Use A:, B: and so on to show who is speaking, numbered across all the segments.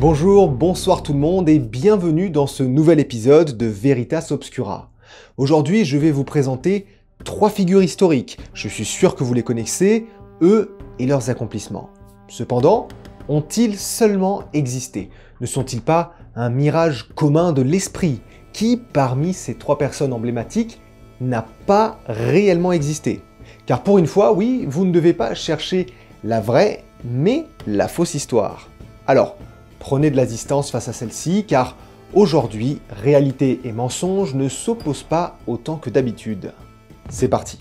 A: Bonjour, bonsoir tout le monde et bienvenue dans ce nouvel épisode de Veritas Obscura. Aujourd'hui, je vais vous présenter 3 figures historiques. Je suis sûr que vous les connaissez, eux et leurs accomplissements. Cependant, ont-ils seulement existé? Ne sont-ils pas un mirage commun de l'esprit qui, parmi ces 3 personnes emblématiques, n'a pas réellement existé? Car pour une fois, oui, vous ne devez pas chercher la vraie, mais la fausse histoire. Alors, prenez de la distance face à celle-ci, car aujourd'hui, réalité et mensonge ne s'opposent pas autant que d'habitude. C'est parti.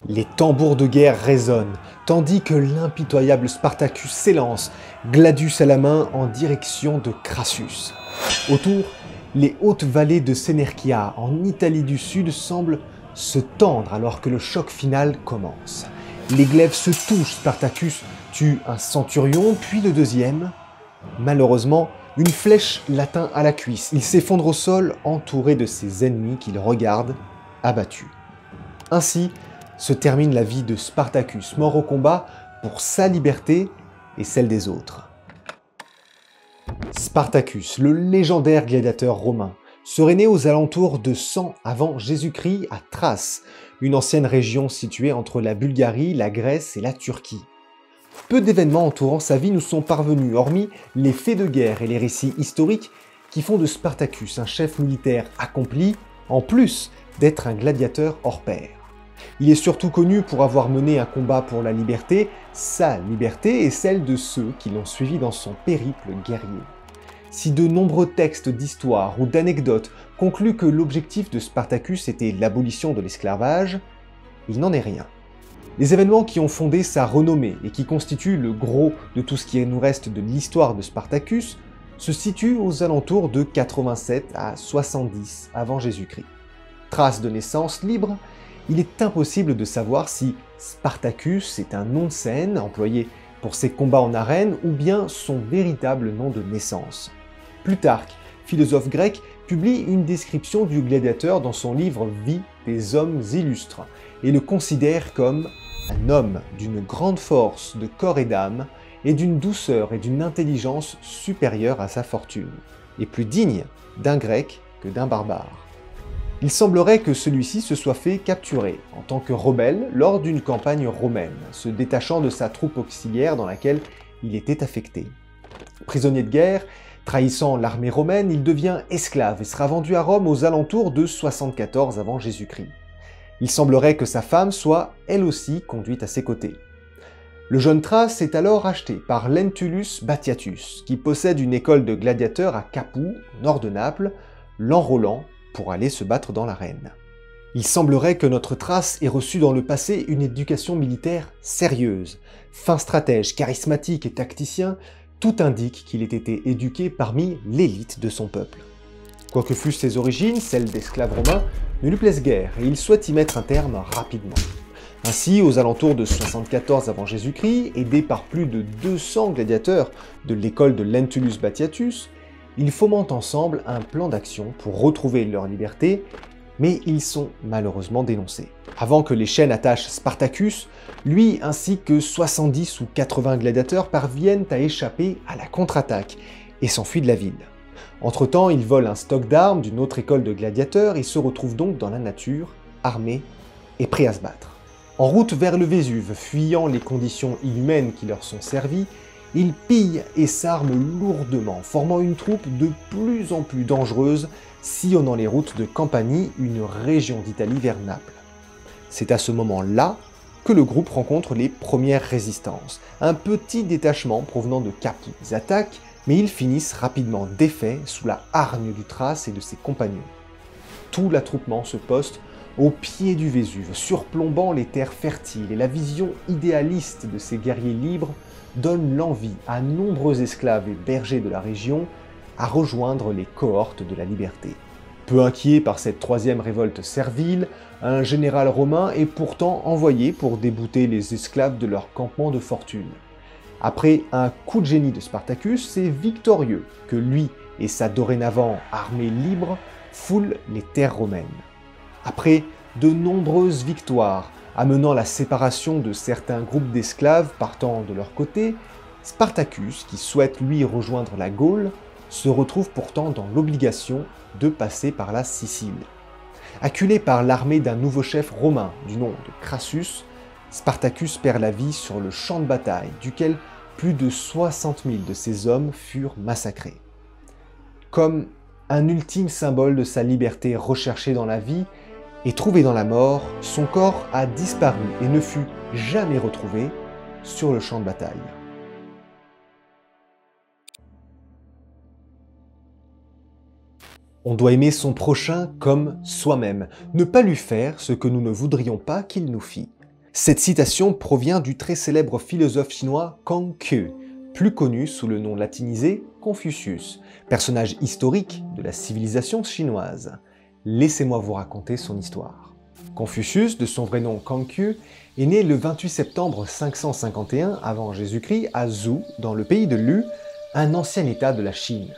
A: Les tambours de guerre résonnent, tandis que l'impitoyable Spartacus s'élance, Gladius à la main, en direction de Crassus. Autour, les hautes vallées de Senerchia, en Italie du Sud, semblent se tendre alors que le choc final commence. Les glaives se touchent, Spartacus tue un centurion, puis le deuxième. Malheureusement, une flèche l'atteint à la cuisse. Il s'effondre au sol, entouré de ses ennemis qui le regardent, abattu. Ainsi se termine la vie de Spartacus, mort au combat pour sa liberté et celle des autres. Spartacus, le légendaire gladiateur romain, serait né aux alentours de 100 avant Jésus-Christ à Thrace, une ancienne région située entre la Bulgarie, la Grèce et la Turquie. Peu d'événements entourant sa vie nous sont parvenus, hormis les faits de guerre et les récits historiques qui font de Spartacus un chef militaire accompli, en plus d'être un gladiateur hors pair. Il est surtout connu pour avoir mené un combat pour la liberté, sa liberté et celle de ceux qui l'ont suivi dans son périple guerrier. Si de nombreux textes d'histoire ou d'anecdotes concluent que l'objectif de Spartacus était l'abolition de l'esclavage, il n'en est rien. Les événements qui ont fondé sa renommée et qui constituent le gros de tout ce qui nous reste de l'histoire de Spartacus se situent aux alentours de 87 à 70 avant Jésus-Christ. Trace de naissance libre, il est impossible de savoir si Spartacus est un nom de scène employé pour ses combats en arène ou bien son véritable nom de naissance. Plutarque, philosophe grec, publie une description du gladiateur dans son livre Vie des hommes illustres et le considère comme un homme d'une grande force de corps et d'âme et d'une douceur et d'une intelligence supérieure à sa fortune, et plus digne d'un grec que d'un barbare. Il semblerait que celui-ci se soit fait capturer en tant que rebelle lors d'une campagne romaine, se détachant de sa troupe auxiliaire dans laquelle il était affecté. Prisonnier de guerre, trahissant l'armée romaine, il devient esclave et sera vendu à Rome aux alentours de 74 avant Jésus-Christ. Il semblerait que sa femme soit, elle aussi, conduite à ses côtés. Le jeune Thrace est alors acheté par Lentulus Batiatus, qui possède une école de gladiateurs à Capoue, au nord de Naples, l'enrôlant pour aller se battre dans l'arène. Il semblerait que notre Thrace ait reçu dans le passé une éducation militaire sérieuse. Fin stratège, charismatique et tacticien, tout indique qu'il ait été éduqué parmi l'élite de son peuple. Quoique fussent ses origines, celles d'esclaves romains, ne lui plaisent guère et il souhaite y mettre un terme rapidement. Ainsi, aux alentours de 74 avant Jésus-Christ, aidé par plus de 200 gladiateurs de l'école de Lentulus Batiatus, ils fomentent ensemble un plan d'action pour retrouver leur liberté, mais ils sont malheureusement dénoncés. Avant que les chaînes attachent Spartacus, lui ainsi que 70 ou 80 gladiateurs parviennent à échapper à la contre-attaque et s'enfuient de la ville. Entre-temps, ils volent un stock d'armes d'une autre école de gladiateurs et se retrouvent donc dans la nature, armés et prêts à se battre. En route vers le Vésuve, fuyant les conditions inhumaines qui leur sont servies, ils pillent et s'arment lourdement, formant une troupe de plus en plus dangereuse, sillonnant les routes de Campanie, une région d'Italie vers Naples. C'est à ce moment-là que le groupe rencontre les premières résistances, un petit détachement provenant de Capoue. Ils attaquent, mais ils finissent rapidement défaits sous la hargne du Thrace et de ses compagnons. Tout l'attroupement se poste Au pied du Vésuve, surplombant les terres fertiles, et la vision idéaliste de ces guerriers libres donne l'envie à nombreux esclaves et bergers de la région à rejoindre les cohortes de la liberté. Peu inquiet par cette troisième révolte servile, un général romain est pourtant envoyé pour débouter les esclaves de leur campement de fortune. Après un coup de génie de Spartacus, c'est victorieux que lui et sa dorénavant armée libre foulent les terres romaines. Après de nombreuses victoires, amenant la séparation de certains groupes d'esclaves partant de leur côté, Spartacus, qui souhaite lui rejoindre la Gaule, se retrouve pourtant dans l'obligation de passer par la Sicile. Acculé par l'armée d'un nouveau chef romain du nom de Crassus, Spartacus perd la vie sur le champ de bataille, duquel plus de 60 000 de ses hommes furent massacrés. Comme un ultime symbole de sa liberté recherchée dans la vie et trouvée dans la mort, son corps a disparu et ne fut jamais retrouvé sur le champ de bataille. On doit aimer son prochain comme soi-même, ne pas lui faire ce que nous ne voudrions pas qu'il nous fît. Cette citation provient du très célèbre philosophe chinois Kongke, plus connu sous le nom latinisé Confucius, personnage historique de la civilisation chinoise. Laissez-moi vous raconter son histoire. Confucius, de son vrai nom Kongke, est né le 28 septembre 551 avant Jésus-Christ à Zhou, dans le pays de Lu, un ancien état de la Chine.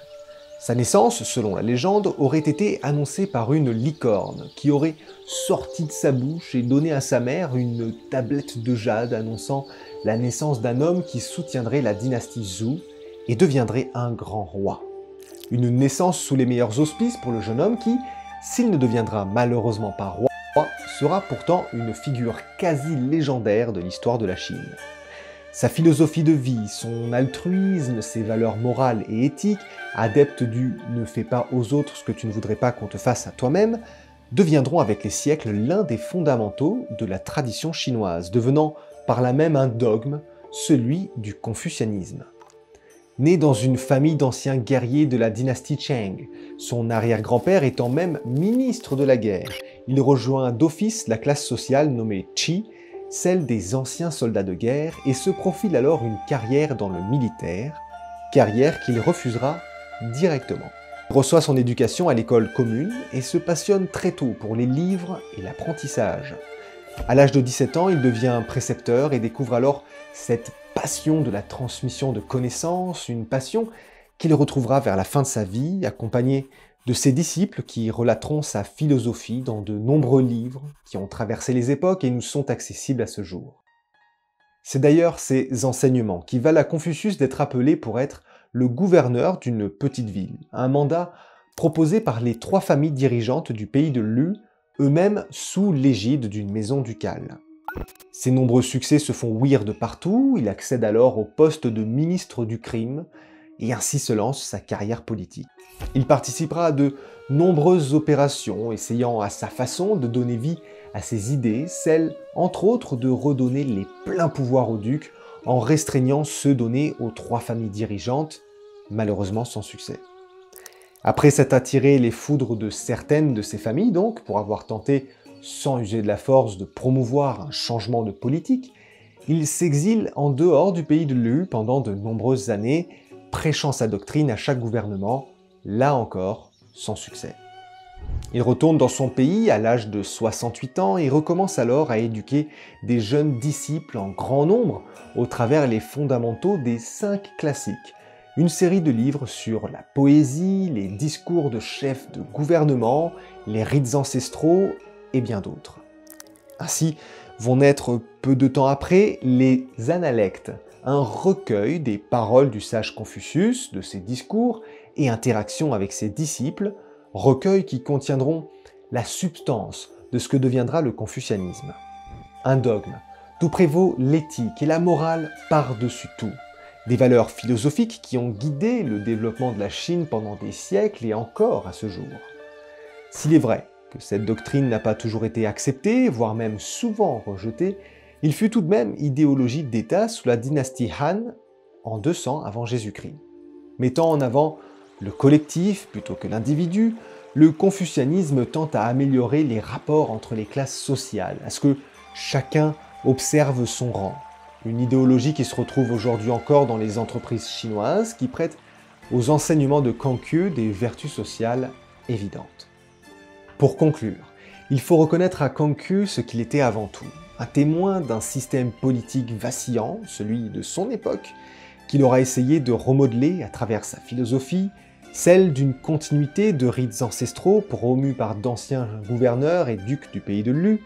A: Sa naissance, selon la légende, aurait été annoncée par une licorne qui aurait sorti de sa bouche et donné à sa mère une tablette de jade annonçant la naissance d'un homme qui soutiendrait la dynastie Zhou et deviendrait un grand roi. Une naissance sous les meilleurs auspices pour le jeune homme qui, s'il ne deviendra malheureusement pas roi, sera pourtant une figure quasi légendaire de l'histoire de la Chine. Sa philosophie de vie, son altruisme, ses valeurs morales et éthiques, adepte du « ne fais pas aux autres ce que tu ne voudrais pas qu'on te fasse à toi-même », deviendront avec les siècles l'un des fondamentaux de la tradition chinoise, devenant par là même un dogme, celui du confucianisme. Né dans une famille d'anciens guerriers de la dynastie Cheng, son arrière-grand-père étant même ministre de la guerre, il rejoint d'office la classe sociale nommée Qi, celle des anciens soldats de guerre, et se profile alors une carrière dans le militaire, carrière qu'il refusera directement. Il reçoit son éducation à l'école commune et se passionne très tôt pour les livres et l'apprentissage. À l'âge de 17 ans, il devient précepteur et découvre alors cette passion de la transmission de connaissances, une passion qu'il retrouvera vers la fin de sa vie, accompagné de ses disciples qui relateront sa philosophie dans de nombreux livres qui ont traversé les époques et nous sont accessibles à ce jour. C'est d'ailleurs ces enseignements qui valent à Confucius d'être appelé pour être le gouverneur d'une petite ville, un mandat proposé par les 3 familles dirigeantes du pays de Lu, eux-mêmes sous l'égide d'une maison ducale. Ses nombreux succès se font ouïr de partout, il accède alors au poste de ministre du crime, et ainsi se lance sa carrière politique. Il participera à de nombreuses opérations, essayant à sa façon de donner vie à ses idées, celle, entre autres, de redonner les pleins pouvoirs au duc en restreignant ceux donnés aux 3 familles dirigeantes, malheureusement sans succès. Après s'être attiré les foudres de certaines de ces familles, donc, pour avoir tenté, sans user de la force, de promouvoir un changement de politique, il s'exile en dehors du pays de Lu pendant de nombreuses années, prêchant sa doctrine à chaque gouvernement, là encore, sans succès. Il retourne dans son pays à l'âge de 68 ans et recommence alors à éduquer des jeunes disciples en grand nombre au travers les fondamentaux des 5 classiques, une série de livres sur la poésie, les discours de chefs de gouvernement, les rites ancestraux et bien d'autres. Ainsi vont naître peu de temps après les Analectes, un recueil des paroles du sage Confucius, de ses discours et interactions avec ses disciples, recueils qui contiendront la substance de ce que deviendra le confucianisme. Un dogme, d'où prévaut l'éthique et la morale par-dessus tout. Des valeurs philosophiques qui ont guidé le développement de la Chine pendant des siècles et encore à ce jour. S'il est vrai que cette doctrine n'a pas toujours été acceptée, voire même souvent rejetée, il fut tout de même idéologie d'État sous la dynastie Han en 200 avant Jésus-Christ. Mettant en avant le collectif plutôt que l'individu, le confucianisme tend à améliorer les rapports entre les classes sociales, à ce que chacun observe son rang. Une idéologie qui se retrouve aujourd'hui encore dans les entreprises chinoises qui prêtent aux enseignements de Kangke des vertus sociales évidentes. Pour conclure, il faut reconnaître à Kangke ce qu'il était avant tout, un témoin d'un système politique vacillant, celui de son époque, qu'il aura essayé de remodeler à travers sa philosophie, celle d'une continuité de rites ancestraux promus par d'anciens gouverneurs et ducs du pays de Lu,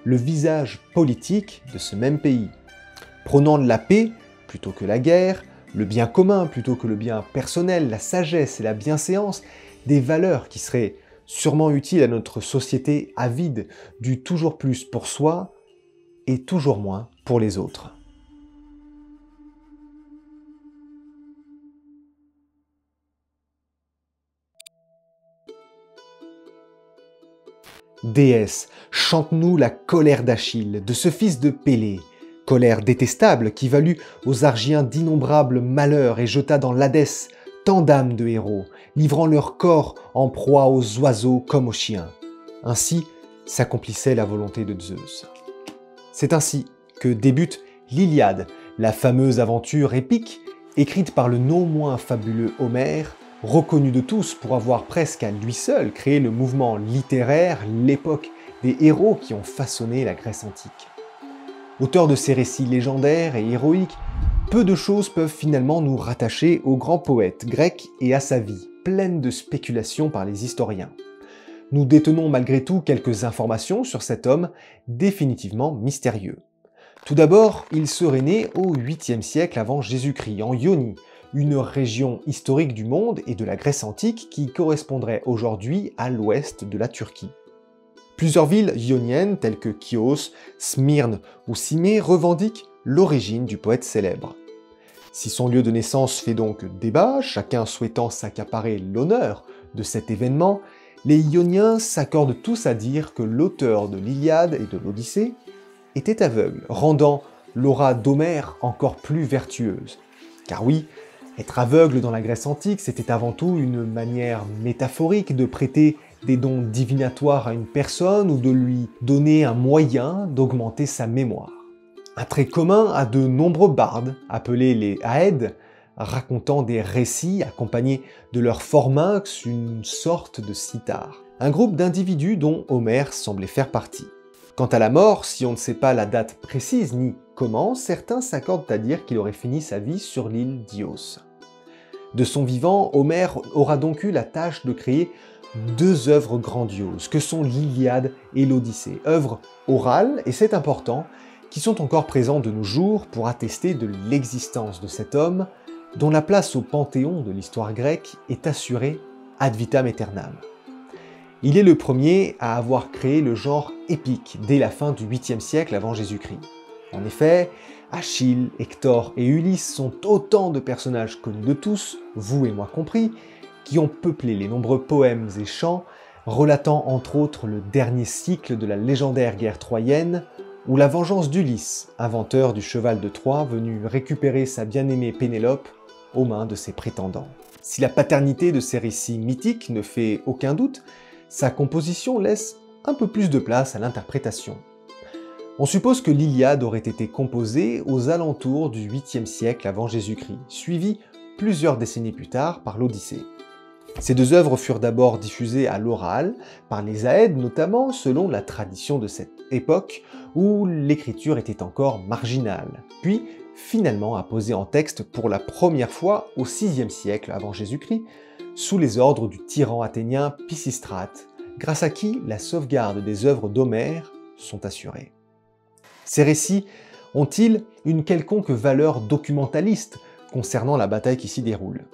A: le visage politique de ce même pays. Prônant la paix plutôt que la guerre, le bien commun plutôt que le bien personnel, la sagesse et la bienséance, des valeurs qui seraient sûrement utiles à notre société avide du toujours plus pour soi et toujours moins pour les autres. Déesse, chante-nous la colère d'Achille, de ce fils de Pélée, colère détestable qui valut aux Argiens d'innombrables malheurs et jeta dans l'Hadès tant d'âmes de héros, livrant leur corps en proie aux oiseaux comme aux chiens. Ainsi s'accomplissait la volonté de Zeus. C'est ainsi que débute l'Iliade, la fameuse aventure épique, écrite par le non moins fabuleux Homère, reconnu de tous pour avoir presque à lui seul créé le mouvement littéraire, l'époque des héros qui ont façonné la Grèce antique. Auteur de ces récits légendaires et héroïques, peu de choses peuvent finalement nous rattacher au grand poète grec et à sa vie, pleine de spéculations par les historiens. Nous détenons malgré tout quelques informations sur cet homme définitivement mystérieux. Tout d'abord, il serait né au 8e siècle avant Jésus-Christ, en Ionie, une région historique du monde et de la Grèce antique qui correspondrait aujourd'hui à l'ouest de la Turquie. Plusieurs villes ioniennes telles que Chios, Smyrne ou Cimée revendiquent l'origine du poète célèbre. Si son lieu de naissance fait donc débat, chacun souhaitant s'accaparer l'honneur de cet événement, les Ioniens s'accordent tous à dire que l'auteur de l'Iliade et de l'Odyssée était aveugle, rendant l'aura d'Homère encore plus vertueuse. Car oui, être aveugle dans la Grèce antique, c'était avant tout une manière métaphorique de prêter des dons divinatoires à une personne ou de lui donner un moyen d'augmenter sa mémoire. Un trait commun à de nombreux bardes, appelés les Aèdes, racontant des récits accompagnés de leur forminx, une sorte de cithare. Un groupe d'individus dont Homère semblait faire partie. Quant à la mort, si on ne sait pas la date précise ni comment, certains s'accordent à dire qu'il aurait fini sa vie sur l'île d'Ios. De son vivant, Homère aura donc eu la tâche de créer deux œuvres grandioses, que sont l'Iliade et l'Odyssée, œuvres orales, et c'est important, qui sont encore présentes de nos jours pour attester de l'existence de cet homme, dont la place au panthéon de l'histoire grecque est assurée ad vitam aeternam. Il est le premier à avoir créé le genre épique dès la fin du 8e siècle avant Jésus-Christ. En effet, Achille, Hector et Ulysse sont autant de personnages connus de tous, vous et moi compris, qui ont peuplé les nombreux poèmes et chants, relatant entre autres le dernier cycle de la légendaire guerre troyenne, ou la vengeance d'Ulysse, inventeur du cheval de Troie venu récupérer sa bien-aimée Pénélope aux mains de ses prétendants. Si la paternité de ces récits mythiques ne fait aucun doute, sa composition laisse un peu plus de place à l'interprétation. On suppose que l'Iliade aurait été composée aux alentours du 8e siècle avant Jésus-Christ, suivie plusieurs décennies plus tard par l'Odyssée. Ces deux œuvres furent d'abord diffusées à l'oral, par les Aèdes notamment, selon la tradition de cette époque où l'écriture était encore marginale, puis finalement apposée en texte pour la première fois au 6e siècle avant Jésus-Christ, sous les ordres du tyran athénien Pisistrate, grâce à qui la sauvegarde des œuvres d'Homère sont assurées. Ces récits ont-ils une quelconque valeur documentaliste concernant la bataille qui s'y déroule ?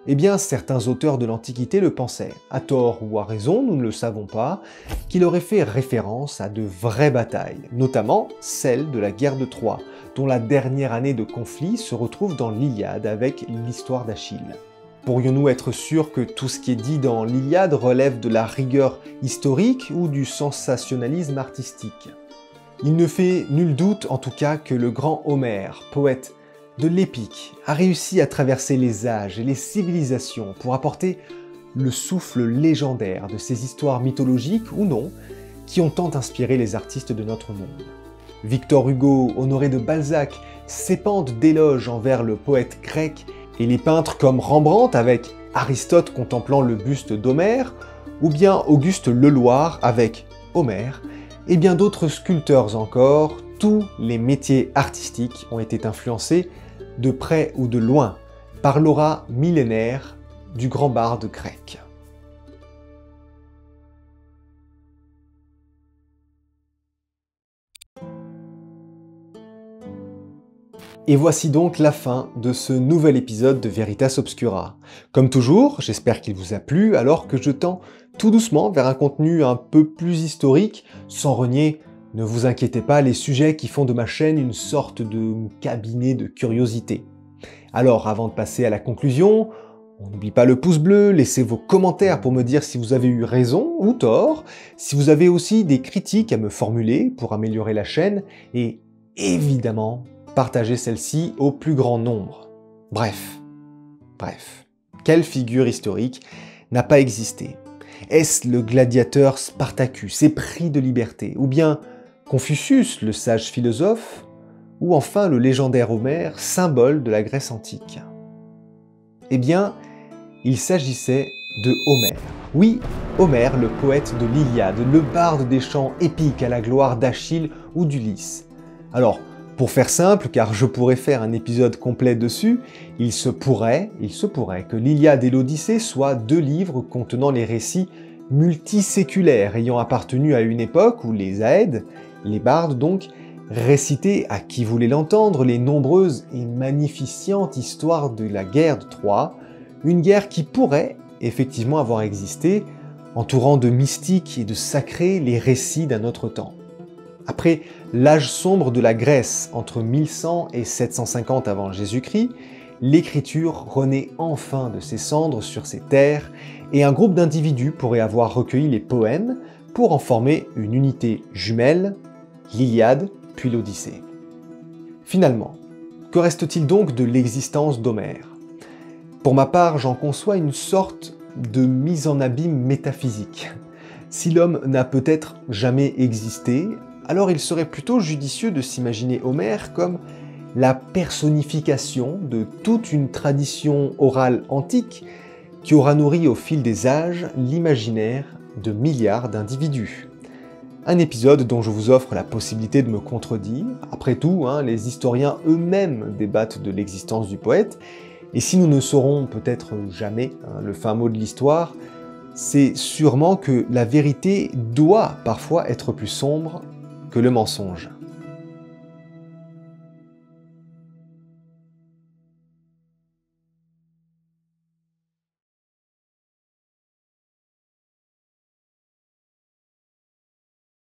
A: Eh bien, certains auteurs de l'Antiquité le pensaient, à tort ou à raison, nous ne le savons pas, qu'il aurait fait référence à de vraies batailles, notamment celle de la guerre de Troie, dont la dernière année de conflit se retrouve dans l'Iliade avec l'histoire d'Achille. Pourrions-nous être sûrs que tout ce qui est dit dans l'Iliade relève de la rigueur historique ou du sensationnalisme artistique ? Il ne fait nul doute en tout cas que le grand Homère, poète de l'épique, a réussi à traverser les âges et les civilisations pour apporter le souffle légendaire de ces histoires mythologiques ou non qui ont tant inspiré les artistes de notre monde. Victor Hugo, Honoré de Balzac s'épandent d'éloges envers le poète grec et les peintres comme Rembrandt avec Aristote contemplant le buste d'Homère, ou bien Auguste Leloir avec Homère, et bien d'autres sculpteurs encore, tous les métiers artistiques ont été influencés de près ou de loin par l'aura millénaire du grand barde grec. Et voici donc la fin de ce nouvel épisode de Veritas Obscura. Comme toujours, j'espère qu'il vous a plu alors que je tends tout doucement vers un contenu un peu plus historique, sans renier, ne vous inquiétez pas, les sujets qui font de ma chaîne une sorte de cabinet de curiosité. Alors avant de passer à la conclusion, on n'oublie pas le pouce bleu, laissez vos commentaires pour me dire si vous avez eu raison ou tort, si vous avez aussi des critiques à me formuler pour améliorer la chaîne, et évidemment, partagez celle-ci au plus grand nombre. Bref, quelle figure historique n'a pas existé? Est-ce le gladiateur Spartacus, épris de liberté, ou bien Confucius, le sage philosophe, ou enfin le légendaire Homère, symbole de la Grèce antique? Eh bien, il s'agissait de Homère. Oui, Homère, le poète de l'Iliade, le barde des chants épiques à la gloire d'Achille ou d'Ulysse. Alors, pour faire simple, car je pourrais faire un épisode complet dessus, il se pourrait que l'Iliade et l'Odyssée soient deux livres contenant les récits multiséculaires ayant appartenu à une époque où les Aèdes, les bardes donc, récitaient à qui voulait l'entendre les nombreuses et magnificentes histoires de la guerre de Troie, une guerre qui pourrait effectivement avoir existé, entourant de mystique et de sacré les récits d'un autre temps. Après l'âge sombre de la Grèce, entre 1100 et 750 avant Jésus-Christ, l'écriture renaît enfin de ses cendres sur ces terres, et un groupe d'individus pourrait avoir recueilli les poèmes pour en former une unité jumelle, l'Iliade puis l'Odyssée. Finalement, que reste-t-il donc de l'existence d'Homère? Pour ma part, j'en conçois une sorte de mise en abîme métaphysique. Si l'homme n'a peut-être jamais existé, alors il serait plutôt judicieux de s'imaginer Homère comme la personnification de toute une tradition orale antique qui aura nourri au fil des âges l'imaginaire de milliards d'individus. Un épisode dont je vous offre la possibilité de me contredire. Après tout, les historiens eux-mêmes débattent de l'existence du poète, et si nous ne saurons peut-être jamais le fin mot de l'histoire, c'est sûrement que la vérité doit parfois être plus sombre que le mensonge.